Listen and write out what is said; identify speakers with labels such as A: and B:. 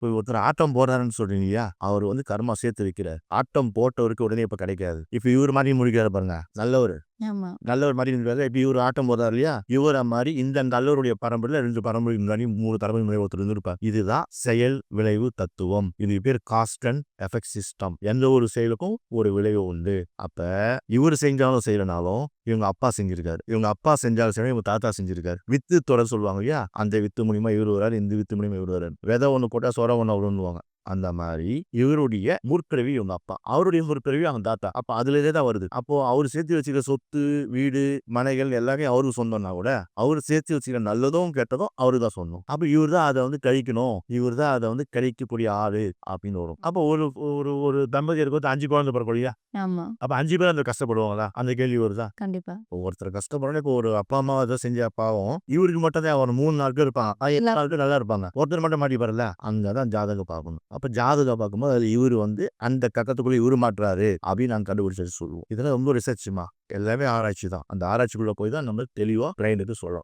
A: இப்போ ஒருத்தர் ஆட்டம் போடுறாருன்னு சொல்றீங்க இல்லையா, அவர் வந்து கர்மா சேர்த்து வைக்கிறார். ஆட்டம் போட்டவருக்கு உடனே இப்ப கிடைக்காது. இப்ப இவரு மாரி முடிக்கிறாரு பாருங்க, நல்லவரு.
B: ஆமா.
A: நல்லவர் மாரி இருக்காரு. இப்ப இவரு ஆட்டம் போடுறாரு இல்லையா, இவர மாரி இந்த நல்லவருடைய பரம்பரையில 2 பரம்பரைக்கு முன்னாடி 3 தலைமுறைக்கு முன்னாடி ஒருத்தர் இருந்திருப்பார். இதுதான் செயல் விளைவு தத்துவம். இதுக்கு பேர் காஸ் அண்ட் எஃபெக்ட் சிஸ்டம். எந்த ஒரு செயலுக்கும் ஒரு விளைவு உண்டு. அப்ப இவரு செஞ்சாலும் செய்யலனாலும் இவங்க அப்பா செஞ்சிருக்காரு. இவங்க அப்பா செஞ்சாலும் சரி, இவங்க தாத்தா செஞ்சிருக்காரு. வித்து தொடர் சொல்லுவாங்க இல்லையா, அந்த வித்து மூலியமா இவரு வராரு, இந்த வித்து மூலியமா இவரு வராரு. விதை ஒண்ணு போட்டா சொர ஒண்ணு வரும்னுவாங்க. அந்த மாதிரி இவருடைய முற்பிறவி இவங்க அப்பா, அவருடைய முற்பிறவி அவங்க தாத்தா. அப்ப அதுலேயே தான் வருது. அப்போ அவரு சேர்த்து வச்சுக்கிற சொத்து, வீடு, மனைகள் எல்லாமே அவருக்கு சொந்தம்னா கூட, அவரு சேர்த்து வச்சுக்கிற நல்லதும் கெட்டதும் அவருக்கு தான் சொந்தம். அப்ப இவர் தான் அதை வந்து கழிக்கணும், இவர் தான் அதை வந்து கழிக்கக்கூடிய ஆளு அப்படின்னு வரும். அப்போ ஒரு ஒரு ஒரு தம்பதியருக்கு வந்து 5 குழந்தை பிறக்கும் இல்லையா,
B: ஆமா.
A: அப்ப 5 பேர் அந்த கஷ்டப்படுவாங்களா, அந்த கேள்வி வருதா?
B: கண்டிப்பா.
A: ஒருத்தர் கஷ்டப்படணும். இப்போ ஒரு அப்பா அம்மா ஏதோ செஞ்ச பாவம் இவருக்கு மட்டும் தான் ஒரு 3 4 பேர் இருப்பாங்க, எல்லா 4 பேர் நல்லா இருப்பாங்க, ஒருத்தர் மட்டும் மாட்டிப்பாருல்ல. அங்கதான் ஜாதகம் பார்க்கணும். அப்ப ஜாதகம் பார்க்கும்போது அது இவரு வந்து அந்த கட்டத்துக்குள்ள இவரு மாட்டுறாரு அப்படின்னு நாங்க கண்டுபிடிச்சு சொல்லுவோம். இதெல்லாம் ரொம்ப ரிசர்ச்சுமா, எல்லாமே ஆராய்ச்சி தான். அந்த ஆராய்ச்சிக்குள்ள போய் தான் நம்ம தெளிவா பிரைனுக்கு சொல்றோம்.